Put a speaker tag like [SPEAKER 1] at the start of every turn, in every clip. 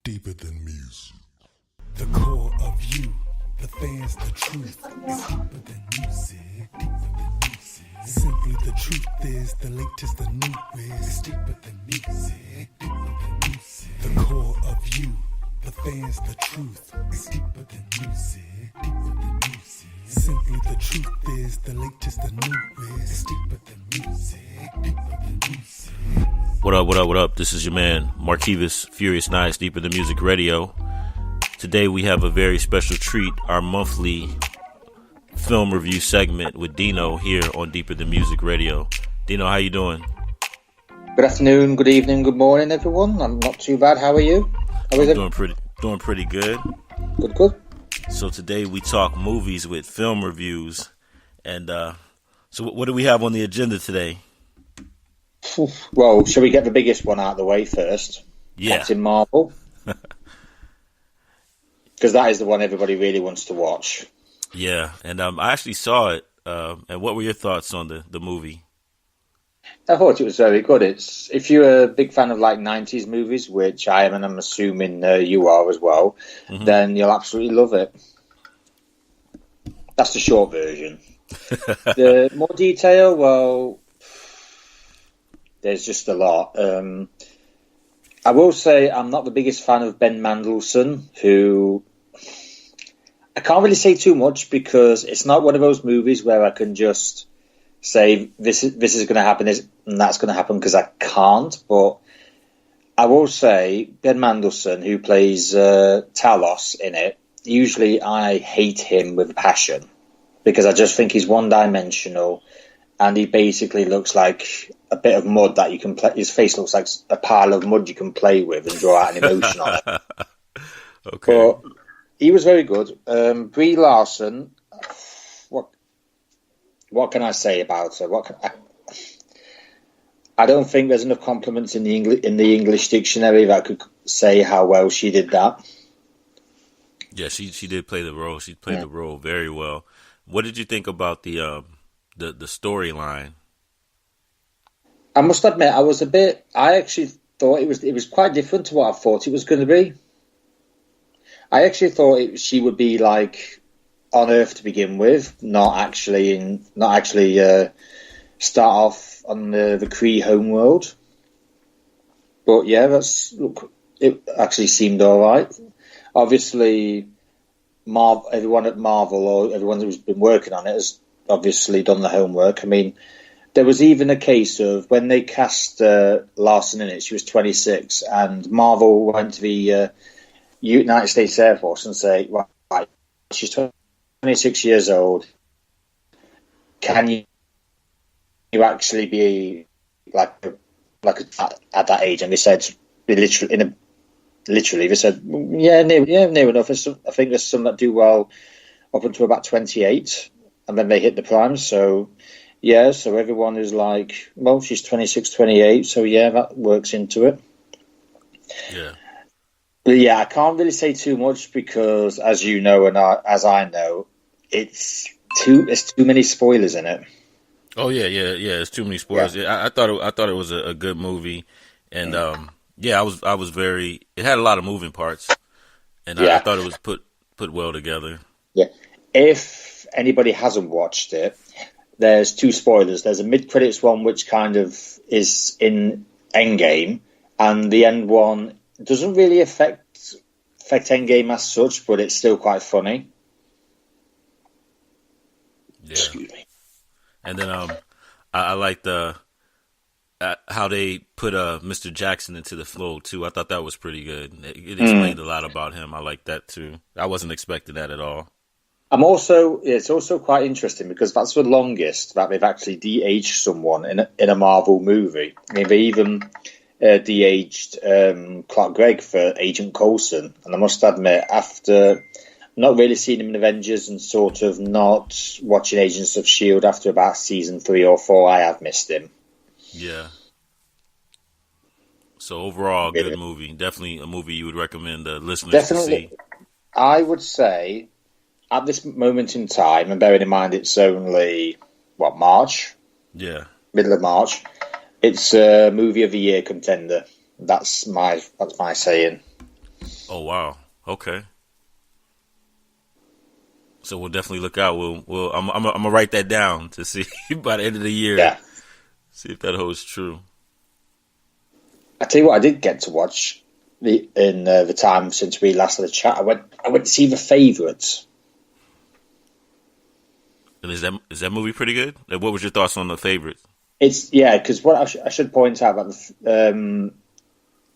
[SPEAKER 1] deeper than music. The core of you, the fans, the truth is deeper than music, deeper than music. Simply the truth is the latest, the newest. It's deeper than music, deeper than music. The core of you, the fans, the truth is deeper than music, deeper than music. Simply the truth is the latest, the newest. It's deeper than music, deeper than music.
[SPEAKER 2] What up, what up, what up? This is your man, Marquivas, Furious Nights, Deeper Than Music Radio. Today we have a very special treat, our monthly film review segment with Dino here on Deeper Than Music Radio. Dino, how you doing?
[SPEAKER 3] Good afternoon, good evening, good morning, everyone. I'm not too bad. How are you? How is it?
[SPEAKER 2] Doing pretty good.
[SPEAKER 3] Good.
[SPEAKER 2] So today we talk movies with film reviews. And so what do we have on the agenda today?
[SPEAKER 3] Well, shall we get the biggest one out of the way first?
[SPEAKER 2] Yeah.
[SPEAKER 3] Captain Marvel. Because that is the one everybody really wants to watch.
[SPEAKER 2] Yeah, and I actually saw it. And what were your thoughts on the movie?
[SPEAKER 3] I thought it was very good. It's if you're a big fan of like 90s movies, which I am, and I'm assuming you are as well, then you'll absolutely love it. That's the short version. The more detail, well, there's just a lot. I will say I'm not the biggest fan of Ben Mendelsohn, who I can't really say too much because it's not one of those movies where I can just say this is going to happen and that's going to happen, because I can't. But I will say Ben Mendelsohn, who plays Talos in it, usually I hate him with passion because I just think he's one-dimensional. And he basically looks like a bit of mud that you can play. His face looks like a pile of mud you can play with and draw out an emotion on it.
[SPEAKER 2] Okay.
[SPEAKER 3] But he was very good. Brie Larson, what can I say about her? I don't think there's enough compliments in the English dictionary that could say how well she did that.
[SPEAKER 2] Yeah, she did play the role. She played the role very well. What did you think about the storyline?
[SPEAKER 3] I must admit, I actually thought it was quite different to what I thought it was going to be. I actually thought she would be like on Earth to begin with, not actually start off on the Kree homeworld. But yeah, it actually seemed all right. Obviously, everyone at Marvel, or everyone who's been working on it, has obviously done the homework. I mean, there was even a case of when they cast Larson in it, she was 26, and Marvel went to the United States Air Force and say, right, she's 26 years old. Can you actually be like at that age? And they said, they said, yeah, near enough. I think there's some that do well up until about 28. And then they hit the prime, so everyone is like, well, she's 26, 28, so yeah, that works into it.
[SPEAKER 2] Yeah.
[SPEAKER 3] But yeah, I can't really say too much because, as you know, and as I know, there's too many spoilers in it.
[SPEAKER 2] Oh yeah, it's too many spoilers. Yeah. I thought it was a good movie, and I was very. It had a lot of moving parts, and I thought it was put well together.
[SPEAKER 3] Yeah, if anybody hasn't watched it, there's two spoilers. There's a mid-credits one, which kind of is in Endgame, and the end one doesn't really affect Endgame as such, but it's still quite funny.
[SPEAKER 2] Yeah.
[SPEAKER 3] Excuse me.
[SPEAKER 2] And then I like how they put Mr. Jackson into the flow too. I thought that was pretty good. It explained a lot about him. I like that too. I wasn't expecting that at all.
[SPEAKER 3] It's also quite interesting because that's the longest that they've actually de-aged someone in a Marvel movie. I mean, they even de-aged Clark Gregg for Agent Coulson. And I must admit, after not really seeing him in Avengers and sort of not watching Agents of S.H.I.E.L.D. after about season 3 or 4, I have missed him.
[SPEAKER 2] Yeah. So overall, good movie. Definitely a movie you would recommend the listeners to see.
[SPEAKER 3] I would say, at this moment in time, and bearing in mind it's only, March?
[SPEAKER 2] Yeah.
[SPEAKER 3] Middle of March. It's a movie of the year contender. That's my saying.
[SPEAKER 2] Oh wow. Okay. So we'll definitely look out. I'm gonna write that down to see by the end of the year.
[SPEAKER 3] Yeah.
[SPEAKER 2] See if that holds true.
[SPEAKER 3] I tell you what, I did get to watch the time since we last had a chat. I went to see The Favourites.
[SPEAKER 2] And is that movie pretty good? Like, what was your thoughts on The Favorite?
[SPEAKER 3] It's because what I should point out about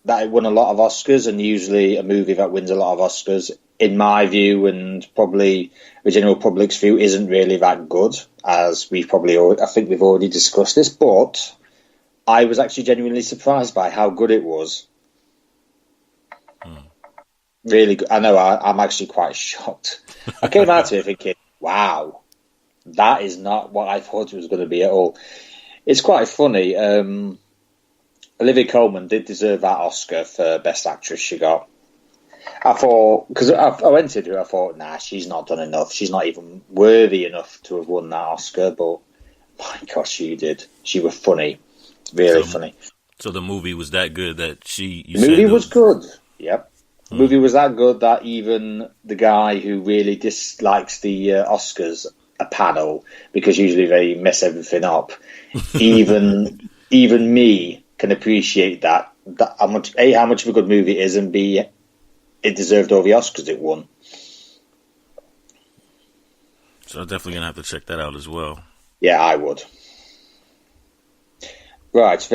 [SPEAKER 3] that it won a lot of Oscars, and usually a movie that wins a lot of Oscars, in my view, and probably the general public's view, isn't really that good, as I think we've already discussed this. But I was actually genuinely surprised by how good it was. Really good. I know. I'm actually quite shocked. I came out of it thinking, "Wow, that is not what I thought it was going to be at all." It's quite funny. Olivia Colman did deserve that Oscar for Best Actress she got. I thought, because I went into it, I thought, nah, she's not done enough. She's not even worthy enough to have won that Oscar. But my gosh, she did. She was funny, really funny.
[SPEAKER 2] So the movie was that good that
[SPEAKER 3] The movie was good. Yep. The movie was that good that even the guy who really dislikes the Oscars, a panel, because usually they mess everything up, even me can appreciate that how much of a good movie it is, and B, it deserved all the Oscars it won.
[SPEAKER 2] So I'm definitely gonna have to check that out as well.
[SPEAKER 3] Yeah, I would. Right,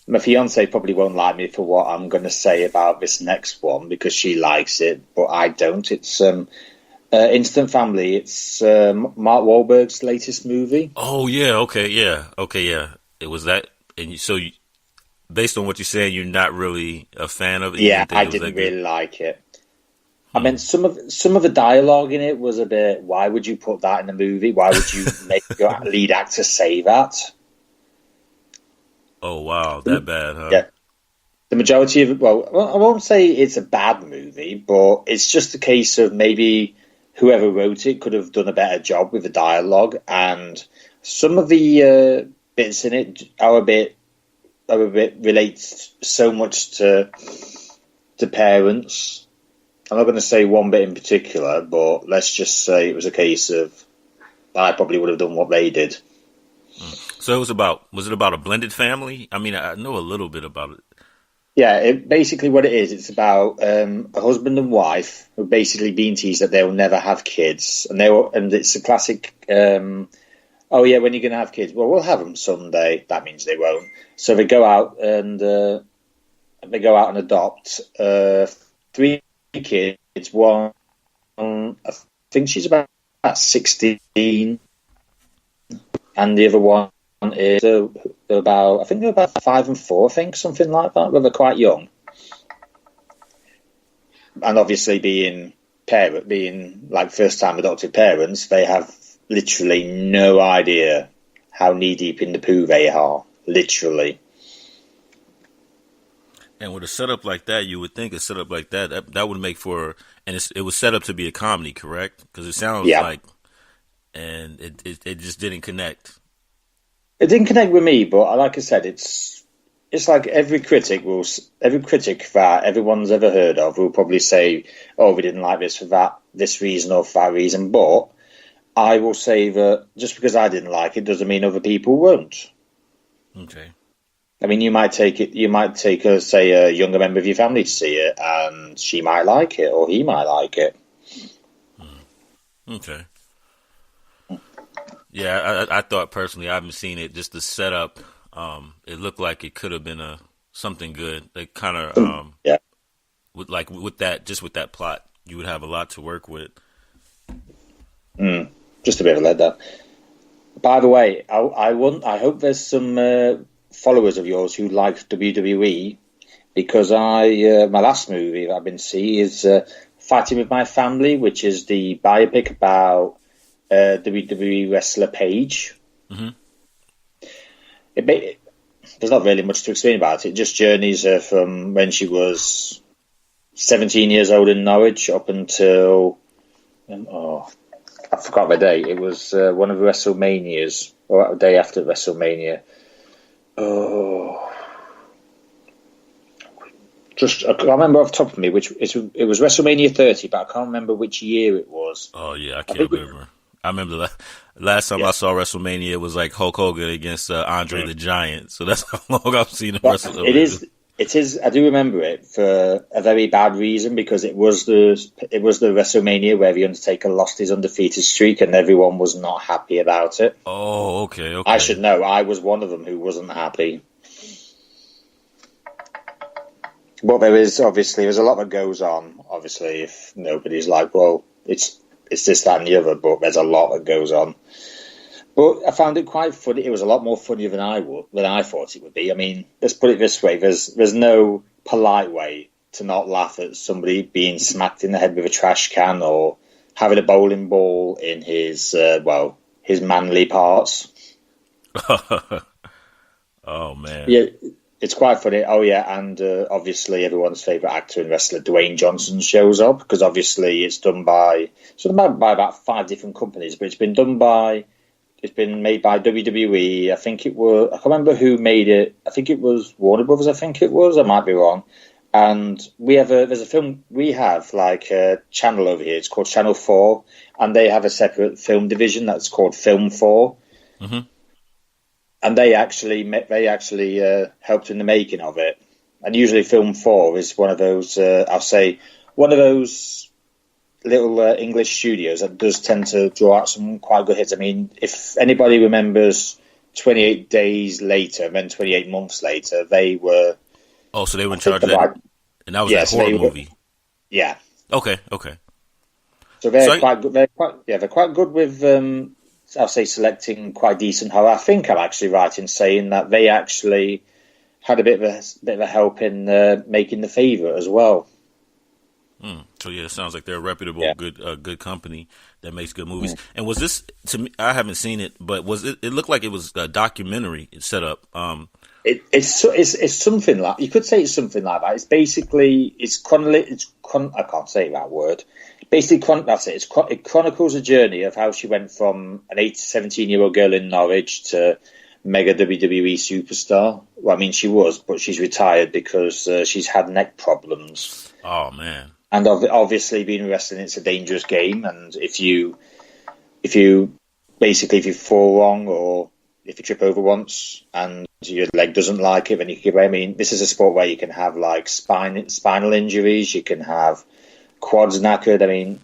[SPEAKER 3] my fiance probably won't like me for what I'm going to say about this next one because she likes it, but I don't. It's Instant Family. It's Mark Wahlberg's latest movie.
[SPEAKER 2] Oh yeah, okay, yeah. It was that, and based on what you're saying, you're not really a fan of it.
[SPEAKER 3] Yeah, I didn't really like it. I mean, some of the dialogue in it was a bit. Why would you put that in the movie? Why would you make your lead actor say that?
[SPEAKER 2] Oh wow, that bad, huh?
[SPEAKER 3] Yeah. The majority of it, well, I won't say it's a bad movie, but it's just a case of maybe whoever wrote it could have done a better job with the dialogue, and some of the bits in it are a bit relates so much to parents. I'm not going to say one bit in particular, but let's just say it was a case of I probably would have done what they did.
[SPEAKER 2] So was it about a blended family? I mean, I know a little bit about it.
[SPEAKER 3] Yeah, basically what it is, it's about a husband and wife who've basically been teased that they'll never have kids, and it's a classic. Oh yeah, when are you going to have kids? Well, we'll have them someday. That means they won't. So they go out and adopt 3 kids. One, I think she's about 16, and the other one is they're about 5 and 4, I think, something like that. But they're quite young, and obviously being like first time adopted parents, they have literally no idea how knee deep in the poo they are. Literally.
[SPEAKER 2] And with a setup like that, you would think a setup like that would make for, and it was set up to be a comedy, correct? Because it sounds like, and it just didn't connect.
[SPEAKER 3] It didn't connect with me, but like I said, it's like every critic that everyone's ever heard of will probably say, "Oh, we didn't like this for this reason or for that reason." But I will say that just because I didn't like it doesn't mean other people won't.
[SPEAKER 2] Okay.
[SPEAKER 3] I mean, you might take say, a younger member of your family to see it, and she might like it, or he might like it.
[SPEAKER 2] Okay. Yeah, I thought personally, I haven't seen it. Just the setup, it looked like it could have been something good. They kind of, with that plot, you would have a lot to work with.
[SPEAKER 3] Just a bit of a letdown. By the way, I hope there's some followers of yours who like WWE, because my last movie that I've been seeing is Fighting with My Family, which is the biopic about WWE wrestler Paige.
[SPEAKER 2] Mm-hmm.
[SPEAKER 3] There's not really much to explain about it. It just journeys her from when she was 17 years old in Norwich up until I forgot the date. It was one of the WrestleManias, or a day after WrestleMania. Oh, Just I can't remember off the top of me it was WrestleMania 30, but I can't remember which year it was.
[SPEAKER 2] Oh yeah, I can't remember. I remember last time I saw WrestleMania, it was like Hulk Hogan against Andre the Giant. So that's how long I've seen him wrestle.
[SPEAKER 3] It is. I do remember it for a very bad reason, because it was the WrestleMania where the Undertaker lost his undefeated streak, and everyone was not happy about it.
[SPEAKER 2] Oh, okay.
[SPEAKER 3] I should know. I was one of them who wasn't happy. But there's a lot that goes on. Obviously, if nobody's like, well, it's this, that, and the other, but there's a lot that goes on. But I found it quite funny. It was a lot more funnier than I thought it would be. I mean, let's put it this way: there's no polite way to not laugh at somebody being smacked in the head with a trash can or having a bowling ball in his manly parts.
[SPEAKER 2] Oh man,
[SPEAKER 3] yeah, it's quite funny. Oh yeah, and obviously everyone's favourite actor and wrestler, Dwayne Johnson, shows up, because obviously it's done by about 5 different companies, but it's been made by WWE. I can't remember who made it. I think it was Warner Brothers. I might be wrong. And there's a film, we have like a channel over here. It's called Channel 4, and they have a separate film division that's called Film 4.
[SPEAKER 2] Mm-hmm.
[SPEAKER 3] And they actually helped in the making of it. And usually Film 4 is one of those, one of those little English studios that does tend to draw out some quite good hits. I mean, if anybody remembers 28 Days Later and then 28 Months Later, they were...
[SPEAKER 2] Oh, so they were in charge of that? And that was a horror movie?
[SPEAKER 3] Yeah.
[SPEAKER 2] Okay.
[SPEAKER 3] So they're quite good. They're quite good with, I'll say, selecting quite decent horror. I think I'm actually right in saying that they actually had a bit of a help in making The Favourite as well.
[SPEAKER 2] So yeah, it sounds like they're a reputable, good company that makes good movies. And was this, to me, I haven't seen it, but it looked like it was a documentary set up.
[SPEAKER 3] It's something like, you could say it's something like that. It's basically I can't say that word. Basically, that's it. It chronicles a journey of how she went from an 17-year-old girl in Norwich to mega WWE superstar. Well, I mean, she was, but she's retired because she's had neck problems.
[SPEAKER 2] Oh man.
[SPEAKER 3] And obviously, being wrestling, it's a dangerous game. And if you fall wrong, or if you trip over once and your leg doesn't like it, then you can give away. I mean, this is a sport where you can have like spinal injuries. You can have quads knackered. I mean,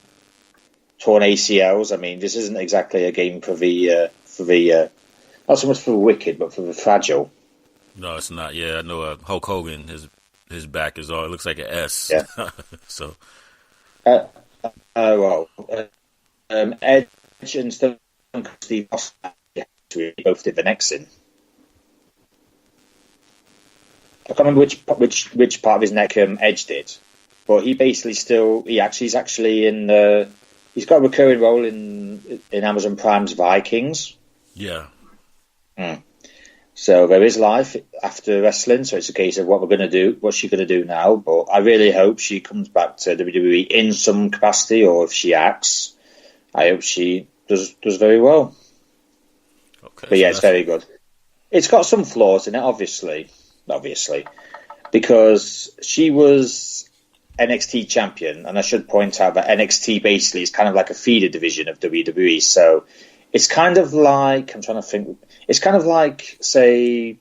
[SPEAKER 3] torn ACLs. I mean, this isn't exactly a game for the not so much for the wicked, but for the fragile.
[SPEAKER 2] No, it's not. Yeah, I know Hulk Hogan, his back is all, it looks like an S.
[SPEAKER 3] Yeah.
[SPEAKER 2] So.
[SPEAKER 3] Edge and Stone Steve Austin both did the next in. I can't remember which part of his neck Edge did, but he's actually in. He's got a recurring role in Amazon Prime's Vikings.
[SPEAKER 2] Yeah.
[SPEAKER 3] So there is life after wrestling. So it's a case of what we're going to do. What's she going to do now? But I really hope she comes back to WWE in some capacity, or if she acts, I hope she does very well.
[SPEAKER 2] Okay.
[SPEAKER 3] But yeah, it's very good. It's got some flaws in it, obviously, because she was NXT champion, and I should point out that NXT basically is kind of like a feeder division of WWE. So it's kind of like, I'm trying to think. It's kind of like, say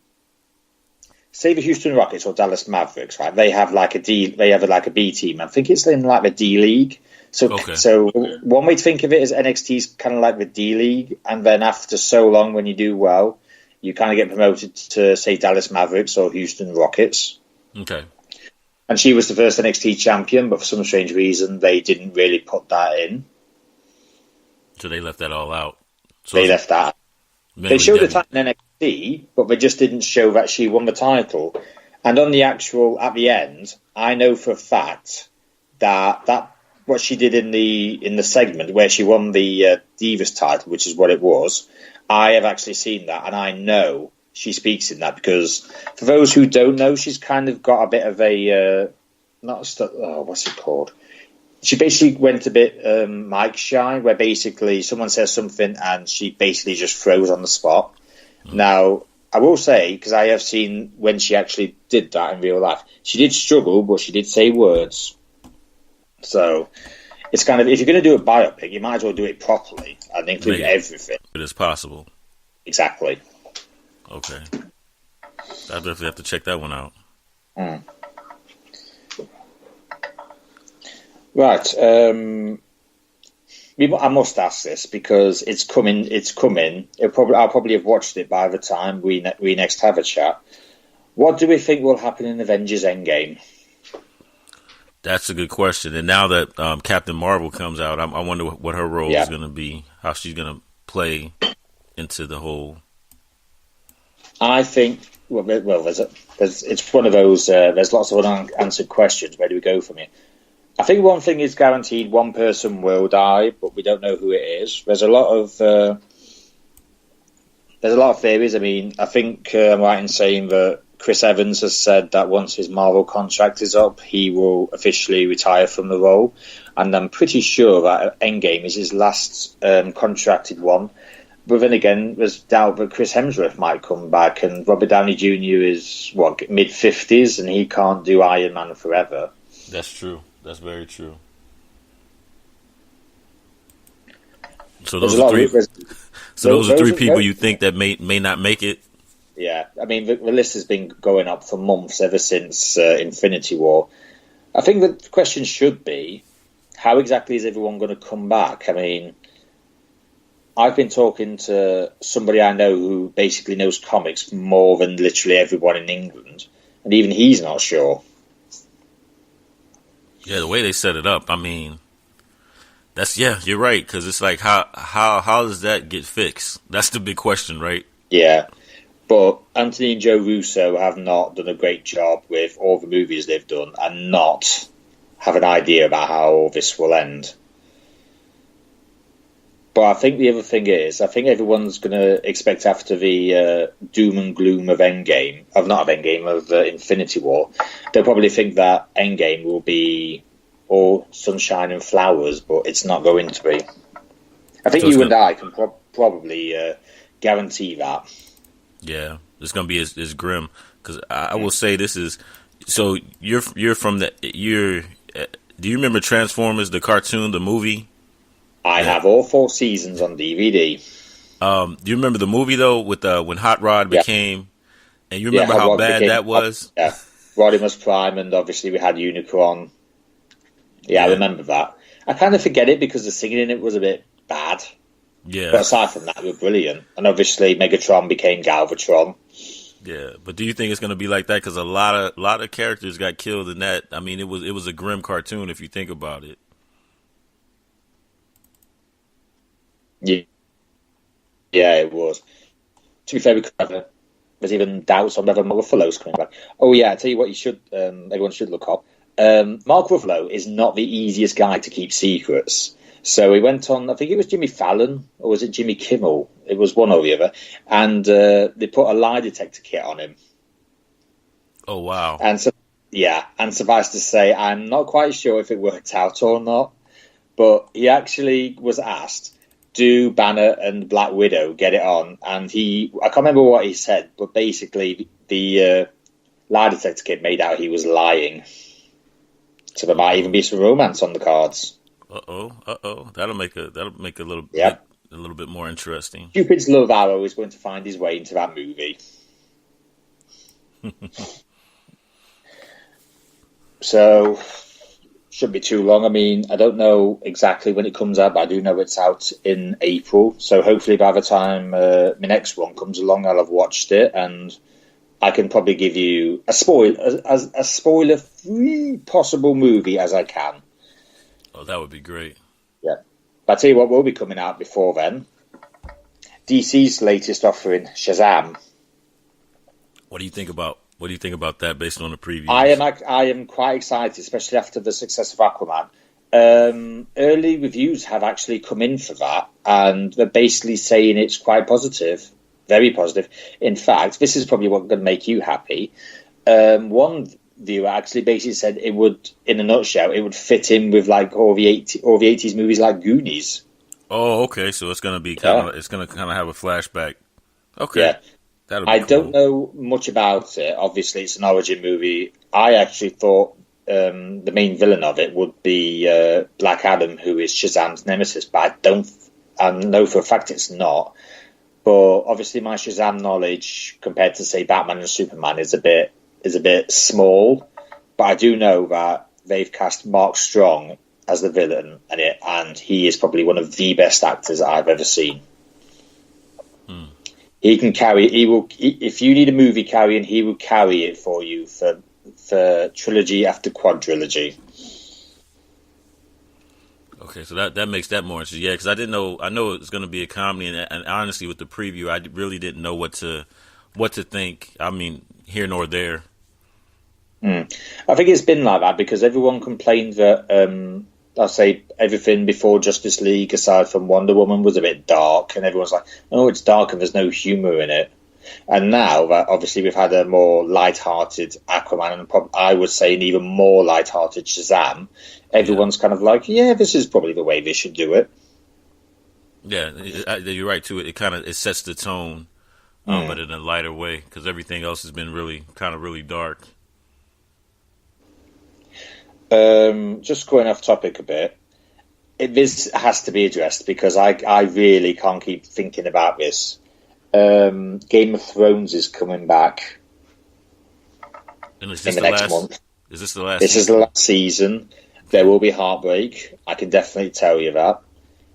[SPEAKER 3] the Houston Rockets or Dallas Mavericks, right? They have like a B team. I think it's in like the D League. So one way to think of it is NXT is kind of like the D League, and then after so long, when you do well, you kind of get promoted to, say, Dallas Mavericks or Houston Rockets.
[SPEAKER 2] Okay.
[SPEAKER 3] And she was the first NXT champion, but for some strange reason, they didn't really put that in.
[SPEAKER 2] So they left that all out. So
[SPEAKER 3] they left that. They showed the title in NXT, but they just didn't show that she won the title. And on the actual, at the end, I know for a fact that what she did in the segment where she won the Divas title, which is what it was, I have actually seen that, and I know she speaks in that, because for those who don't know, she's kind of got a bit of a what's it called? She basically went a bit mic shy, where basically someone says something and she basically just froze on the spot. Now, I will say, because I have seen when she actually did that in real life, she did struggle, but she did say words. So it's kind of, if you're going to do a biopic, you might as well do it properly and include everything.
[SPEAKER 2] It is possible.
[SPEAKER 3] Exactly.
[SPEAKER 2] Okay. I definitely have to check that one out.
[SPEAKER 3] Right. I must ask this because it's coming. I'll probably have watched it by the time we next have a chat. What do we think will happen in Avengers Endgame?
[SPEAKER 2] That's a good question. And now that Captain Marvel comes out, I wonder what her role is going to be, how she's going to play into the whole.
[SPEAKER 3] I think, it's one of those, there's lots of unanswered questions. Where do we go from here? I think one thing is guaranteed: one person will die, but we don't know who it is. There's a lot of theories. I mean, I think I'm right in saying that Chris Evans has said that once his Marvel contract is up, he will officially retire from the role, and I'm pretty sure that Endgame is his last contracted one. But then again, there's doubt that Chris Hemsworth might come back, and Robert Downey Jr. is mid-50s, and he can't do Iron Man forever.
[SPEAKER 2] That's true. That's very true. So those are three. Those are three people you think that may not make it.
[SPEAKER 3] Yeah, I mean the list has been going up for months ever since Infinity War. I think the question should be, how exactly is everyone going to come back? I mean, I've been talking to somebody I know who basically knows comics more than literally everyone in England, and even he's not sure.
[SPEAKER 2] Yeah, the way they set it up, I mean, you're right, because it's like, how does that get fixed? That's the big question, right?
[SPEAKER 3] Yeah, but Anthony and Joe Russo have not done a great job with all the movies they've done and not have an idea about how all this will end. But I think the other thing is, I think everyone's going to expect after the doom and gloom of Infinity War, they'll probably think that Endgame will be all sunshine and flowers, but it's not going to be. I think you and I can probably guarantee that.
[SPEAKER 2] Yeah, it's going to be as grim, because I will say this is, so you're from do you remember Transformers, the cartoon, the movie?
[SPEAKER 3] I have all 4 seasons on DVD.
[SPEAKER 2] Do you remember the movie though, with when Hot Rod became, and you remember how bad that was?
[SPEAKER 3] Yeah, Rodimus Prime, and obviously we had Unicron. Yeah, I remember that. I kind of forget it because the singing in it was a bit bad.
[SPEAKER 2] Yeah,
[SPEAKER 3] but aside from that, it was brilliant. And obviously Megatron became Galvatron.
[SPEAKER 2] Yeah, but do you think it's going to be like that? Because a lot of characters got killed in that. I mean, it was a grim cartoon if you think about it.
[SPEAKER 3] Yeah, it was. To be fair, there's even doubts on whether Mark Ruffalo's coming back. Oh yeah, I tell you what, everyone should look up. Mark Ruffalo is not the easiest guy to keep secrets. So he went on, I think it was Jimmy Fallon, or was it Jimmy Kimmel? It was one or the other. And they put a lie detector kit on him.
[SPEAKER 2] Oh, wow.
[SPEAKER 3] And suffice to say, I'm not quite sure if it worked out or not. But he actually was asked, do Banner and Black Widow get it on? And I can't remember what he said, but basically the lie detector kit made out he was lying. So there might even be some romance on the cards.
[SPEAKER 2] Uh-oh. That'll make a little bit more interesting.
[SPEAKER 3] Cupid's love arrow is going to find his way into that movie. So, shouldn't be too long. I mean, I don't know exactly when it comes out, but I do know it's out in April. So hopefully by the time my next one comes along, I'll have watched it, and I can probably give you a spoiler-free possible movie as I can.
[SPEAKER 2] Oh, that would be great.
[SPEAKER 3] Yeah. But I'll tell you what will be coming out before then. DC's latest offering, Shazam.
[SPEAKER 2] What do you think about that based on the preview?
[SPEAKER 3] I am quite excited, especially after the success of Aquaman. Early reviews have actually come in for that, and they're basically saying it's quite positive. Very positive. In fact, this is probably what's going to make you happy. One viewer actually basically said it would, in a nutshell, it would fit in with like all the 80s movies like Goonies.
[SPEAKER 2] Oh, okay. So it's going to be it's going to kind of have a flashback. Okay. Yeah. That'll be
[SPEAKER 3] I
[SPEAKER 2] cool.
[SPEAKER 3] don't know much about it. Obviously, it's an origin movie. I actually thought the main villain of it would be Black Adam, who is Shazam's nemesis, but I know for a fact it's not. But obviously, my Shazam knowledge compared to say Batman and Superman is a bit small. But I do know that they've cast Mark Strong as the villain in it, and he is probably one of the best actors I've ever seen. He can carry. If you need a movie carrying, he will carry it for you for trilogy after quadrilogy.
[SPEAKER 2] Okay, so that makes that more interesting. Yeah, because I didn't know. I know it was going to be a comedy, and honestly, with the preview, I really didn't know what to think. I mean, here nor there.
[SPEAKER 3] I think it's been like that because everyone complained that I'll say everything before Justice League, aside from Wonder Woman, was a bit dark, and everyone's like, "Oh, it's dark and there's no humour in it." And now that obviously we've had a more light-hearted Aquaman and I would say an even more light-hearted Shazam, everyone's kind of like, "Yeah, this is probably the way they should do it."
[SPEAKER 2] Yeah, you're right too. It sets the tone, but in a lighter way because everything else has been really dark.
[SPEAKER 3] Just going off topic a bit, this has to be addressed because I really can't keep thinking about this. Game of Thrones is coming back
[SPEAKER 2] And is
[SPEAKER 3] in
[SPEAKER 2] this
[SPEAKER 3] the next month.
[SPEAKER 2] Is this the last?
[SPEAKER 3] This is the last season. There will be heartbreak. I can definitely tell you that.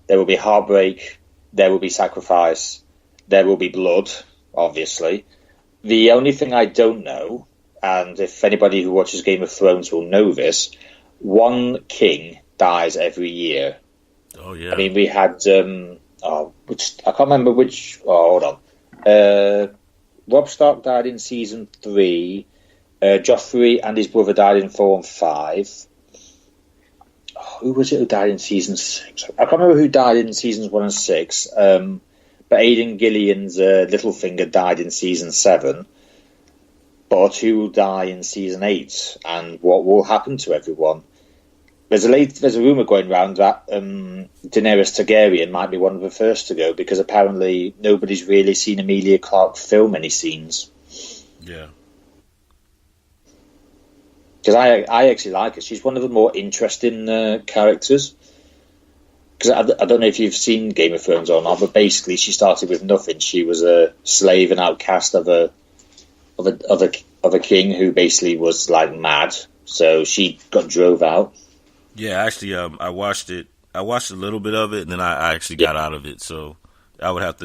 [SPEAKER 3] There will be heartbreak. There will be sacrifice. There will be blood, obviously. The only thing I don't know, and if anybody who watches Game of Thrones will know this, one king dies every year.
[SPEAKER 2] Oh yeah.
[SPEAKER 3] I mean, we had I can't remember which. Oh, hold on. Robb Stark died in season 3. Joffrey and his brother died in 4 and 5. Oh, who was it who died in season 6? I can't remember who died in seasons 1 and 6. But Aidan Gillian's Littlefinger died in season 7. But who will die in season 8? And what will happen to everyone? There's a rumor going around that Daenerys Targaryen might be one of the first to go because apparently nobody's really seen Emilia Clarke film any scenes.
[SPEAKER 2] Yeah.
[SPEAKER 3] Because I actually like her. She's one of the more interesting characters. Because I don't know if you've seen Game of Thrones or not, but basically she started with nothing. She was a slave and outcast of a king who basically was like mad. So she got drove out.
[SPEAKER 2] Yeah, actually, I watched it. I watched a little bit of it, and then I actually got out of it. So I would have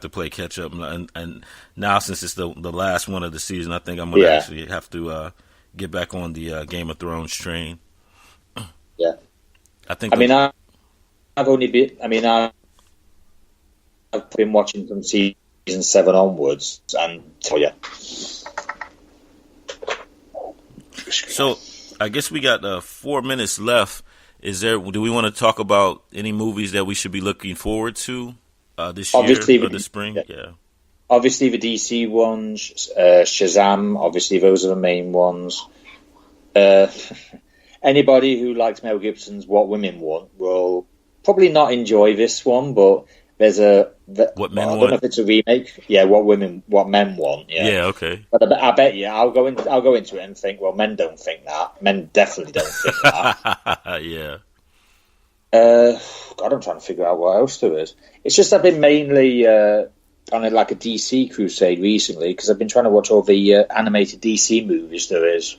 [SPEAKER 2] to play catch up. And now since it's the last one of the season, I think I'm gonna actually have to get back on the Game of Thrones train.
[SPEAKER 3] Yeah,
[SPEAKER 2] I've
[SPEAKER 3] been watching from season 7 onwards, and yeah.
[SPEAKER 2] So I guess we got 4 minutes left. Do we want to talk about any movies that we should be looking forward to this year or the spring? Yeah.
[SPEAKER 3] Obviously the DC ones, Shazam. Obviously those are the main ones. Anybody who likes Mel Gibson's What Women Want will probably not enjoy this one, but there's
[SPEAKER 2] What Men
[SPEAKER 3] I
[SPEAKER 2] Want.
[SPEAKER 3] don't know if it's a remake. Yeah, What Men Want. Yeah,
[SPEAKER 2] okay.
[SPEAKER 3] But I bet you I'll go into it and think, well, men don't think that. Men definitely don't think that.
[SPEAKER 2] Yeah.
[SPEAKER 3] God, I'm trying to figure out what else there is. It's just I've been mainly on a DC crusade recently because I've been trying to watch all the animated DC movies there is.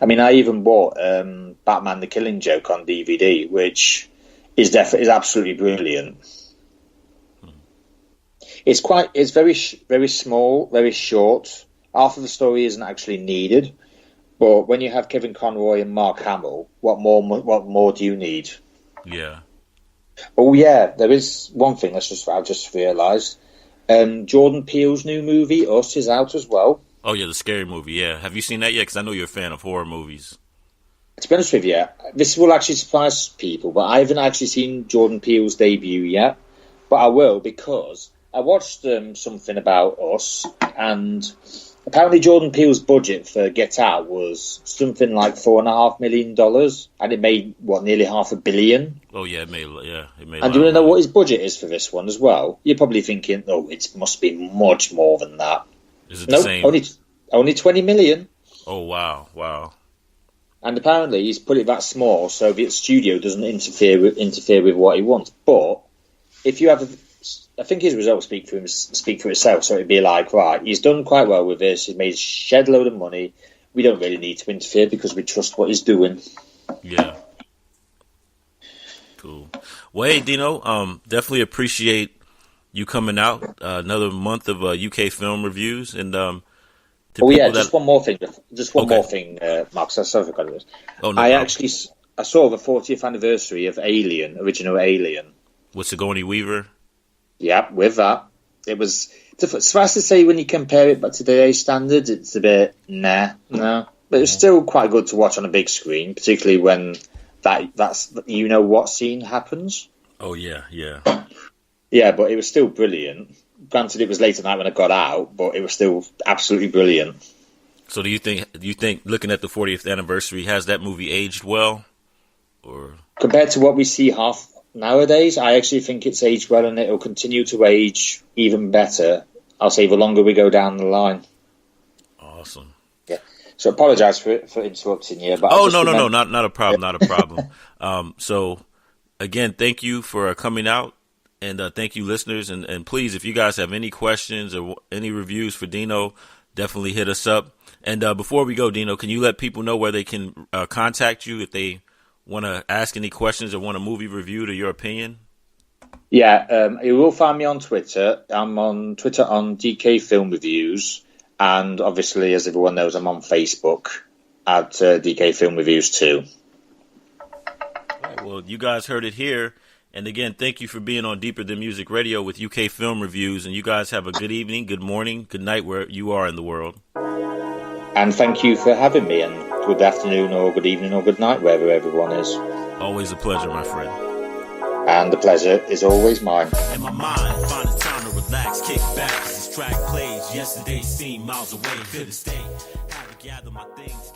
[SPEAKER 3] I mean, I even bought Batman: The Killing Joke on DVD, which is absolutely brilliant. It's very small, very short. Half of the story isn't actually needed, but when you have Kevin Conroy and Mark Hamill, what more do you need?
[SPEAKER 2] Yeah.
[SPEAKER 3] Oh yeah, there is one thing I've just realised. Jordan Peele's new movie, Us, is out as well.
[SPEAKER 2] Oh yeah, the scary movie. Yeah, have you seen that yet? Because I know you're a fan of horror movies.
[SPEAKER 3] To be honest with you, this will actually surprise people, but I haven't actually seen Jordan Peele's debut yet. But I will because I watched something about Us, and apparently Jordan Peele's budget for Get Out was something like $4.5 million, and it made nearly $500 million.
[SPEAKER 2] Oh yeah, it made.
[SPEAKER 3] And do you want to know what his budget is for this one as well? You're probably thinking, oh, it must be much more than that.
[SPEAKER 2] Is it the
[SPEAKER 3] No,
[SPEAKER 2] same?
[SPEAKER 3] only 20 million.
[SPEAKER 2] Oh, wow.
[SPEAKER 3] And apparently he's put it that small so the studio doesn't interfere with what he wants. But if you have, I think his results speak for itself. So it'd be like, right, he's done quite well with this. He's made a shed load of money. We don't really need to interfere because we trust what he's doing.
[SPEAKER 2] Yeah. Cool. Well, hey, Dino, definitely appreciate you coming out. Another month of UK film reviews, and
[SPEAKER 3] just one more thing. Mark. So sorry for cutting this.
[SPEAKER 2] Oh, no problem.
[SPEAKER 3] I saw the 40th anniversary of original Alien.
[SPEAKER 2] With Sigourney Weaver.
[SPEAKER 3] Yeah, with that, it was. Suffice to say, when you compare it to today's standards, it's a bit no. But it's still quite good to watch on a big screen, particularly when that's what scene happens.
[SPEAKER 2] Oh yeah.
[SPEAKER 3] Yeah, but it was still brilliant. Granted, it was late at night when I got out, but it was still absolutely brilliant.
[SPEAKER 2] So do you think looking at the 40th anniversary, has that movie aged well? Or
[SPEAKER 3] compared to what we see nowadays, I actually think it's aged well, and it'll continue to age even better. I'll say the longer we go down the line.
[SPEAKER 2] Awesome.
[SPEAKER 3] Yeah. So apologise for interrupting you. But
[SPEAKER 2] no, not a problem. So again, thank you for coming out. And thank you, listeners. And please, if you guys have any questions or any reviews for Dino, definitely hit us up. And before we go, Dino, can you let people know where they can contact you if they want to ask any questions or want a movie review to your opinion?
[SPEAKER 3] Yeah, you will find me on Twitter. I'm on Twitter on DK Film Reviews. And obviously, as everyone knows, I'm on Facebook at DK Film Reviews too.
[SPEAKER 2] All right, well, you guys heard it here. And again, thank you for being on Deeper Than Music Radio with UK Film Reviews. And you guys have a good evening, good morning, good night where you are in the world.
[SPEAKER 3] And thank you for having me. And good afternoon or good evening or good night, wherever everyone is.
[SPEAKER 2] Always a pleasure, my friend.
[SPEAKER 3] And the pleasure is always mine.
[SPEAKER 4] In my mind, find a time to relax, kick back. This track plays. Yesterday seemed miles away, couldn't stay. Had to gather my things.